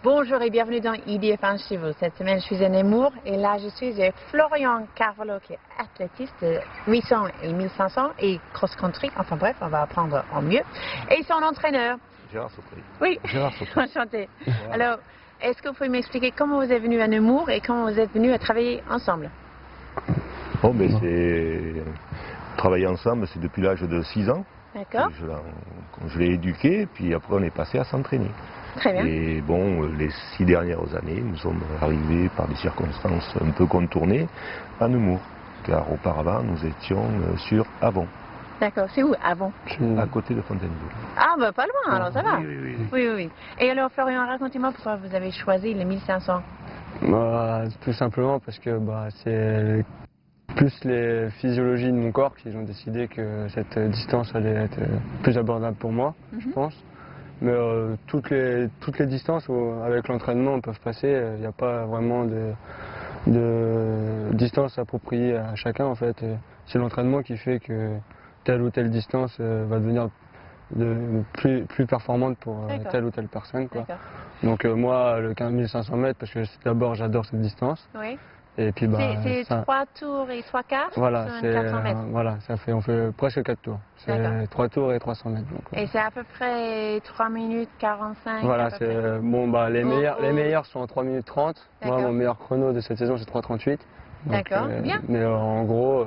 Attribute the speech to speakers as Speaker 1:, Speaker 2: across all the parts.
Speaker 1: Bonjour et bienvenue dans IDF1 chez vous. Cette semaine, je suis à Nemours et là, je suis avec Florian Carvalho qui est athlétiste de 800 et 1500 et cross-country. Enfin bref, on va apprendre en mieux. Et son entraîneur.
Speaker 2: Gérard Sautré.
Speaker 1: Oui,
Speaker 2: Gérard Sautré.
Speaker 1: enchanté.
Speaker 2: Voilà.
Speaker 1: Alors, est-ce que vous pouvez m'expliquer comment vous êtes venu à Nemours et comment vous êtes venu à travailler ensemble?
Speaker 2: Bon, ben c'est... Travailler ensemble, c'est depuis l'âge de 6 ans.
Speaker 1: D'accord.
Speaker 2: Je l'ai éduqué, puis après on est passé à s'entraîner.
Speaker 1: Très bien.
Speaker 2: Et bon, les 6 dernières années, nous sommes arrivés par des circonstances un peu contournées à Nemours. Car auparavant, nous étions sur Avon,
Speaker 1: D'accord. C'est où avant?
Speaker 2: à côté de Fontainebleau.
Speaker 1: Ah, bah pas loin, alors ça va.
Speaker 2: Oui.
Speaker 1: Et alors, Florian, racontez-moi pourquoi vous avez choisi les 1500.
Speaker 3: Tout simplement parce que c'est plus les physiologies de mon corps qui ont décidé que cette distance allait être plus abordable pour moi, je pense. Mais toutes les distances avec l'entraînement peuvent passer. Il n'y a pas vraiment de distance appropriée à chacun en fait. C'est l'entraînement qui fait que telle ou telle distance va devenir plus performante pour telle ou telle personne, quoi. Donc moi, le 1500 mètres, parce que d'abord j'adore cette distance.
Speaker 1: Oui.
Speaker 3: Et puis
Speaker 1: C'est 3 tours et 3 quarts
Speaker 3: voilà,
Speaker 1: sur 400 mètres.
Speaker 3: Voilà, on fait presque 4 tours. C'est 3 tours et 300 mètres. Donc,
Speaker 1: et c'est à peu près 3 minutes 45.
Speaker 3: Voilà, les meilleurs sont en 3 minutes 30. Moi, mon meilleur chrono de cette saison, c'est 3,38.
Speaker 1: D'accord, bien.
Speaker 3: Mais en gros,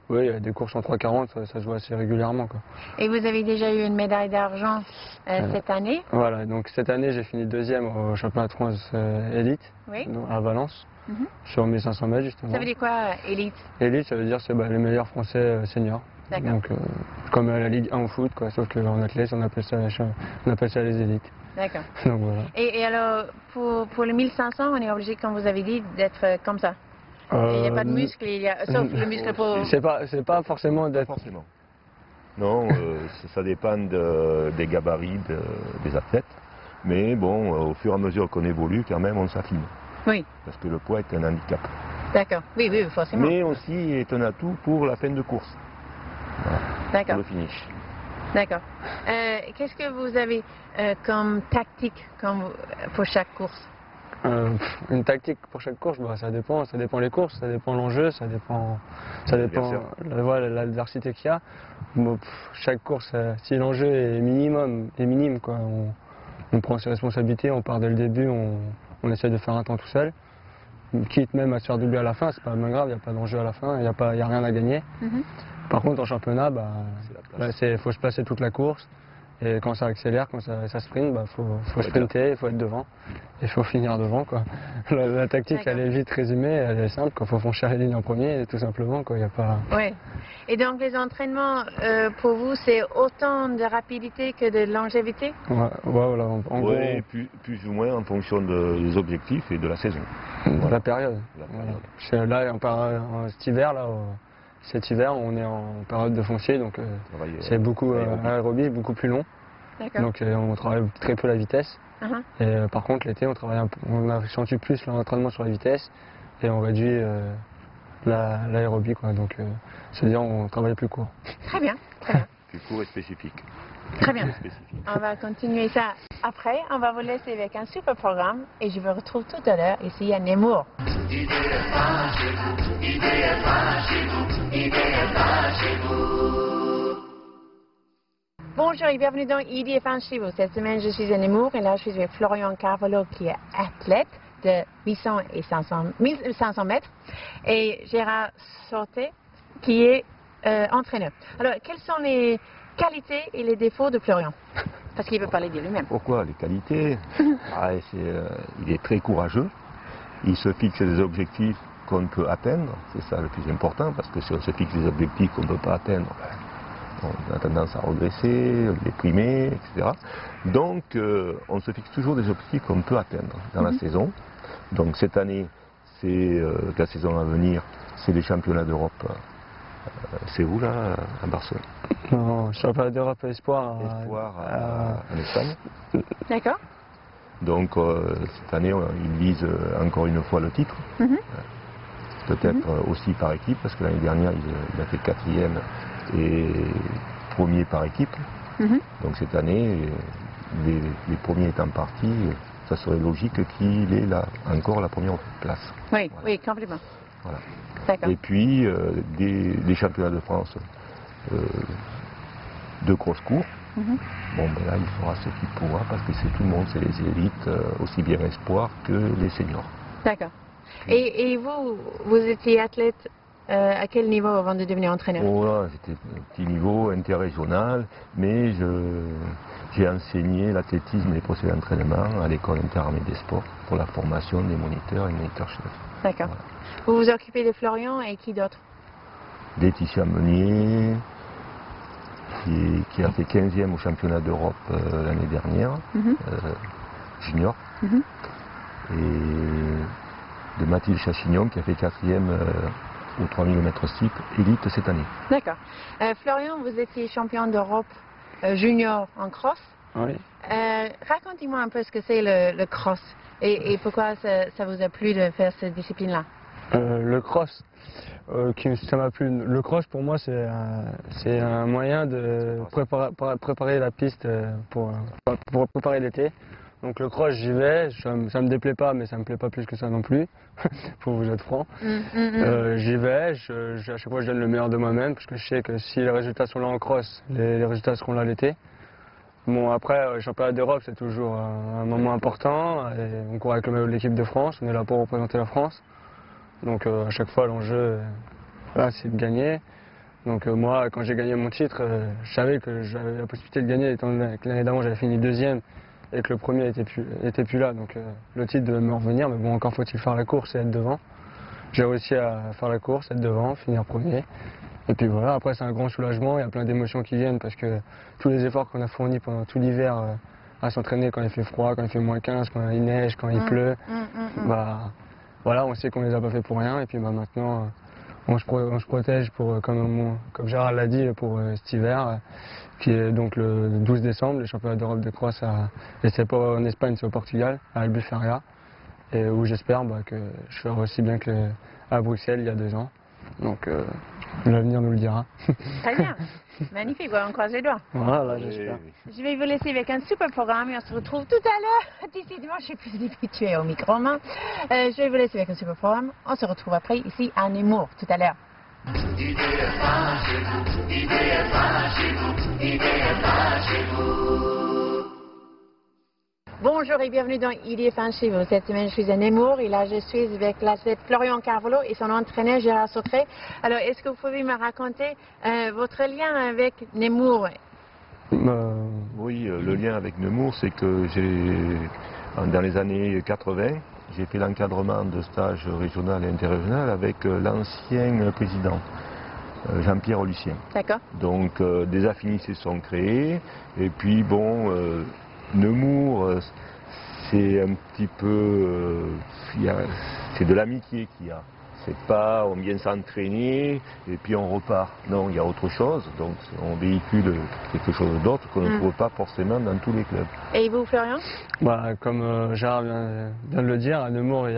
Speaker 3: oui, il y a des courses en 3,40, ça se voit assez régulièrement, quoi.
Speaker 1: Et vous avez déjà eu une médaille d'argent cette année?
Speaker 3: Voilà, donc cette année, j'ai fini deuxième au championnat de France élite à Valence. Sur 1500 mètres justement.
Speaker 1: Ça veut dire quoi, élite?
Speaker 3: Élite, ça veut dire c'est les meilleurs Français seniors. Donc comme la Ligue 1 au foot, quoi, sauf qu'en athlète, on appelle ça les élites.
Speaker 1: D'accord.
Speaker 3: Donc voilà.
Speaker 1: Et alors, pour les 1500, on est obligé, comme vous avez dit, d'être comme ça? Il n'y a pas de muscles, sauf le muscle pour...
Speaker 3: C'est pas forcément d'être...
Speaker 2: Forcément. Non, ça dépend des gabarits des athlètes. Mais bon, au fur et à mesure qu'on évolue, quand même, on s'affine.
Speaker 1: Oui.
Speaker 2: Parce que le poids est un handicap.
Speaker 1: D'accord, oui, forcément.
Speaker 2: Mais aussi est un atout pour la fin de course. Voilà.
Speaker 1: D'accord.
Speaker 2: Pour le finish.
Speaker 1: D'accord. Qu'est-ce que vous avez comme tactique pour chaque course?
Speaker 3: Une tactique pour chaque course, ça dépend les courses, ça dépend l'enjeu, ça dépend l'adversité qu'il y a. Chaque course, si l'enjeu est minime, quoi, on prend ses responsabilités, on part dès le début, on essaie de faire un temps tout seul. Quitte même à se faire doubler à la fin, c'est pas même grave, il n'y a pas d'enjeu à la fin, il n'y a rien à gagner. Par contre, en championnat, faut se placer toute la course. Et quand ça accélère, quand ça sprint, faut sprinter, il faut être devant. Et il faut finir devant, quoi. La tactique, elle est vite résumée, elle est simple. Il faut franchir les lignes en premier, tout simplement, quoi. Y a pas...
Speaker 1: Oui. Et donc les entraînements, pour vous, c'est autant de rapidité que de longévité?
Speaker 3: Voilà, en gros...
Speaker 2: plus ou moins en fonction des objectifs et de la saison.
Speaker 3: La période. Là, cet hiver, cet hiver, on est en période de foncier, donc c'est beaucoup aérobie, beaucoup plus long. Donc on travaille très peu la vitesse. Et par contre, l'été, on accentue plus l'entraînement sur la vitesse et on réduit l'aérobie, quoi. Donc c'est-à-dire on travaille plus court.
Speaker 1: Très bien, très bien.
Speaker 2: Plus court et spécifique.
Speaker 1: Très bien. On va continuer ça après. On va vous laisser avec un super programme et je vous retrouve tout à l'heure ici à Nemours. Bonjour et bienvenue dans IDF1 chez vous. Cette semaine, je suis à Nemours et là, je suis avec Florian Carvalho qui est athlète de 800 et 1500 mètres et Gérard Sautré qui est entraîneur. Alors, quelles sont les qualités et les défauts de Florian? Parce qu'il peut parler de lui-même.
Speaker 2: Pourquoi? Les qualités, il est très courageux. Il se fixe des objectifs qu'on peut atteindre. C'est ça le plus important, parce que si on se fixe des objectifs qu'on ne peut pas atteindre, on a tendance à regresser, déprimer, etc. Donc, on se fixe toujours des objectifs qu'on peut atteindre dans la saison. Donc, cette année, c'est la saison à venir, c'est les championnats d'Europe. C'est où, là, à Barcelone?
Speaker 3: Non, championnat d'Europe Espoir.
Speaker 2: En Espagne.
Speaker 1: D'accord.
Speaker 2: Donc, cette année, il vise encore une fois le titre. Peut-être aussi par équipe, parce que l'année dernière, il a fait 4e et 1er par équipe. Donc cette année, les premiers étant partis, ça serait logique qu'il ait encore la première place.
Speaker 1: Oui,
Speaker 2: Voilà.
Speaker 1: oui, complètement.
Speaker 2: Voilà.
Speaker 1: D'accord.
Speaker 2: Et puis des championnats de France de cross court.
Speaker 1: Mhm.
Speaker 2: Bon, ben là, il fera ce qu'il pourra parce que c'est tout le monde, c'est les élites, aussi bien espoirs que les seniors.
Speaker 1: D'accord. Et vous, vous étiez athlète à quel niveau avant de devenir entraîneur?
Speaker 2: Bon, là, j'étais un petit niveau interrégional, mais j'ai enseigné l'athlétisme et les procédés d'entraînement à l'école interarmée des sports pour la formation des moniteurs et moniteurs-chefs.
Speaker 1: D'accord.
Speaker 2: Voilà.
Speaker 1: Vous vous occupez de Florian et qui d'autre?
Speaker 2: Laetitia Meunier, qui a fait 15e au championnat d'Europe l'année dernière,
Speaker 1: Mhm.
Speaker 2: junior,
Speaker 1: Mhm.
Speaker 2: et de Mathilde Chachignon qui a fait 4e au 3000 mètres steeple élite cette année.
Speaker 1: D'accord. Florian, vous étiez champion d'Europe junior en cross.
Speaker 3: Oui.
Speaker 1: Racontez-moi un peu ce que c'est le cross et pourquoi ça vous a plu de faire cette discipline-là.
Speaker 3: Le cross, ça m'a plu. Le cross pour moi c'est un moyen de préparer la piste pour préparer l'été. Donc le cross j'y vais, ça me déplaît pas mais ça me plaît pas plus que ça non plus, pour vous être franc. J'y vais, à chaque fois je donne le meilleur de moi-même parce que je sais que si les résultats sont là en cross, les résultats seront là l'été. Bon après, le championnat d'Europe c'est toujours un moment important, et on court avec le maillot de l'équipe de France, on est là pour représenter la France. Donc à chaque fois l'enjeu c'est de gagner. Donc moi quand j'ai gagné mon titre, je savais que j'avais la possibilité de gagner étant donné que l'année d'avant j'avais fini 2e et que le premier était plus là. Donc le titre devait me revenir, mais bon encore faut-il faire la course et être devant. J'ai réussi à faire la course, être devant, finir premier. Et puis voilà, après c'est un grand soulagement, il y a plein d'émotions qui viennent parce que tous les efforts qu'on a fournis pendant tout l'hiver à s'entraîner quand il fait froid, quand il fait -15, quand il neige, quand il pleut, bah voilà, on sait qu'on les a pas fait pour rien et puis bah, maintenant on se protège pour, comme Gérald l'a dit, pour cet hiver qui est donc le 12 décembre, les championnats d'Europe de cross et c'est pas en Espagne, c'est au Portugal, à Albufeira, et où j'espère que je ferai aussi bien qu'à Bruxelles il y a 2 ans. Donc l'avenir nous le dira.
Speaker 1: Très bien. Magnifique, on croise les doigts.
Speaker 3: Voilà, j'espère.
Speaker 1: Je vais vous laisser avec un super programme et on se retrouve tout à l'heure. Décidément, je suis plus habituée au micro-main. Je vais vous laisser avec un super programme. On se retrouve après ici à Nemours tout à l'heure. Bonjour et bienvenue dans IDF1 chez vous. Cette semaine, je suis à Nemours et là, je suis avec l'athlète Florian Carvalho et son entraîneur Gérard Sautré. Alors, est-ce que vous pouvez me raconter votre lien avec Nemours?
Speaker 2: Oui, le lien avec Nemours, c'est que dans les années 80, j'ai fait l'encadrement de stages régional et interrégional avec l'ancien président, Jean-Pierre Lucien.
Speaker 1: D'accord.
Speaker 2: Donc des affinités sont créées et puis bon, Nemours c'est un petit peu, c'est de l'amitié qu'il y a. C'est pas on vient s'entraîner et puis on repart. Non, il y a autre chose. Donc on véhicule quelque chose d'autre qu'on ne trouve pas forcément dans tous les clubs.
Speaker 1: Et vous, Florian?
Speaker 3: Comme Gérard vient de le dire, à Nemours il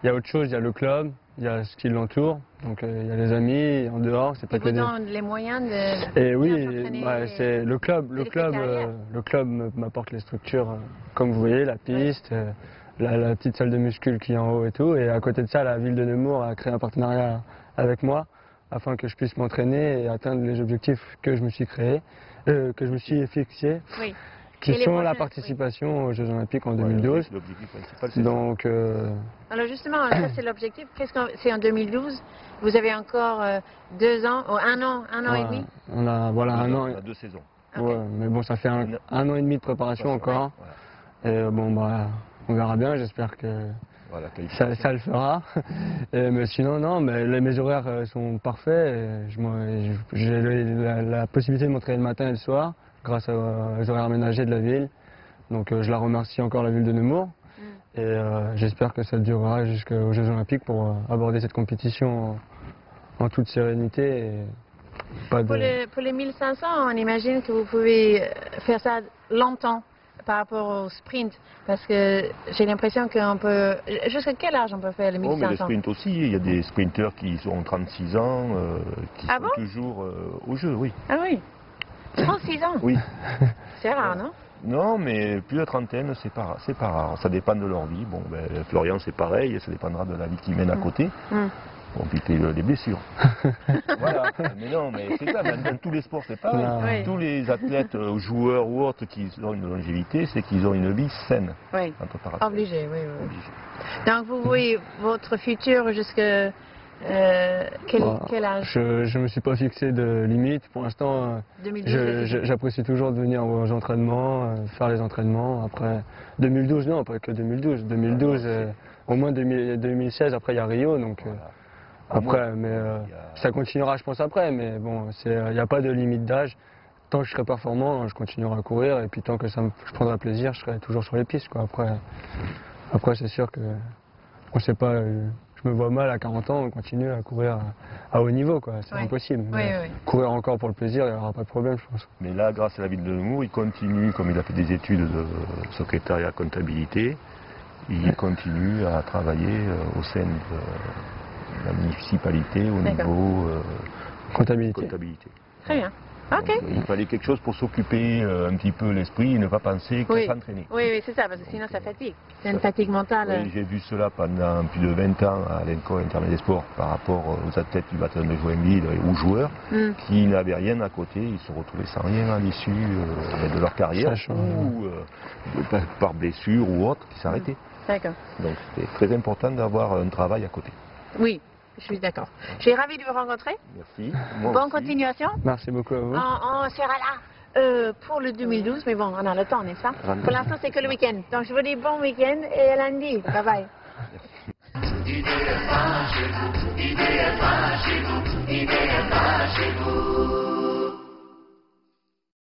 Speaker 3: y a autre chose, il y a le club, il y a ce qui l'entoure, donc il y a les amis en dehors. C'est pas
Speaker 1: vous donne les moyens de
Speaker 3: Et oui,
Speaker 1: s'entraîner
Speaker 3: c'est le club. Le club m'apporte les structures, comme vous voyez, la piste. La petite salle de muscule qui est en haut et tout. Et à côté de ça, la ville de Nemours a créé un partenariat avec moi afin que je puisse m'entraîner et atteindre les objectifs que je me suis créés, que je me suis fixés,
Speaker 1: oui.
Speaker 3: qui sont la participation aux Jeux Olympiques en 2012.
Speaker 2: L'objectif principal, c'est
Speaker 3: Donc,
Speaker 1: alors justement, ça c'est l'objectif. C'est en 2012. Vous avez encore 2 ans, ou un an et demi.
Speaker 3: On a un an.
Speaker 2: On a 2 saisons.
Speaker 1: Okay.
Speaker 3: Ouais, mais bon, ça fait un an et demi de préparation encore.
Speaker 2: Voilà.
Speaker 3: Et bon, on verra bien, j'espère que
Speaker 2: voilà,
Speaker 3: ça le fera. Mais sinon, non, mais mes horaires sont parfaits. J'ai la possibilité de m'entraîner le matin et le soir grâce aux horaires aménagés de la ville. Donc je la remercie encore, la ville de Nemours. Et j'espère que ça durera jusqu'aux Jeux Olympiques pour aborder cette compétition en toute sérénité. Et pas
Speaker 1: pour les 1500, on imagine que vous pouvez faire ça longtemps par rapport au sprint, parce que j'ai l'impression qu'on peut... Jusqu'à quel âge on peut faire les 1500?
Speaker 2: Oh, mais le sprint aussi, il y a des sprinteurs qui ont 36 ans, qui sont toujours au jeu, oui.
Speaker 1: Ah oui, 36 ans?
Speaker 2: Oui.
Speaker 1: C'est rare, non?
Speaker 2: Non, mais plus de trentaine, c'est pas rare. Ça dépend de leur vie. Bon, ben, Florian, c'est pareil, ça dépendra de la vie qu'ils mènent à côté. Bon, puis les blessures. Voilà. Mais non, mais c'est ça, dans tous les sports, c'est pareil.
Speaker 1: Oui.
Speaker 2: Tous les athlètes, joueurs ou autres qui ont une longévité, c'est qu'ils ont une vie saine.
Speaker 1: Oui.
Speaker 2: Entre parenthèses.
Speaker 1: Obligé, oui.
Speaker 2: Obligé.
Speaker 1: Donc vous voyez votre futur jusqu'à quel âge?
Speaker 3: Je ne me suis pas fixé de limite. Pour l'instant,
Speaker 1: 2012,
Speaker 3: j'apprécie toujours de venir aux entraînements, faire les entraînements. Après 2012, non, pas que 2012. 2012, au moins 2016, après il y a Rio. Donc, après, mais ça continuera, je pense, après. Mais bon, il n'y a pas de limite d'âge. Tant que je serai performant, je continuerai à courir. Et puis tant que je prendrai plaisir, je serai toujours sur les pistes, quoi. Après c'est sûr que on sait pas. Je me vois mal à 40 ans, on continue à courir à haut niveau, quoi. C'est impossible. Mais courir encore pour le plaisir, il n'y aura pas de problème, je pense.
Speaker 2: Mais là, grâce à la ville de Nemours, il continue, comme il a fait des études de secrétariat comptabilité, il continue à travailler au sein de la municipalité au niveau
Speaker 3: comptabilité.
Speaker 1: Très bien.
Speaker 2: Donc, il fallait quelque chose pour s'occuper un petit peu l'esprit et ne pas penser qu'à s'entraîner.
Speaker 1: Oui, c'est ça, parce que sinon ça fatigue. C'est une fatigue mentale.
Speaker 2: Oui, j'ai vu cela pendant plus de 20 ans à l'École intermédiaire des sports par rapport aux athlètes du bataillon de Joinville et aux joueurs qui n'avaient rien à côté, ils se retrouvaient sans rien à l'issue de leur carrière ou par blessure ou autre qui s'arrêtaient.
Speaker 1: D'accord.
Speaker 2: Donc c'était très important d'avoir un travail à côté.
Speaker 1: Oui. Je suis d'accord. Je suis ravie de vous rencontrer.
Speaker 2: Merci.
Speaker 1: Bonne continuation.
Speaker 3: Merci beaucoup à vous.
Speaker 1: On sera là pour le 2012, mais bon, on a le temps, n'est-ce pas? Pour l'instant, c'est que le week-end. Donc, je vous dis bon week-end et à lundi. Bye bye.
Speaker 4: Idée est pas chez vous.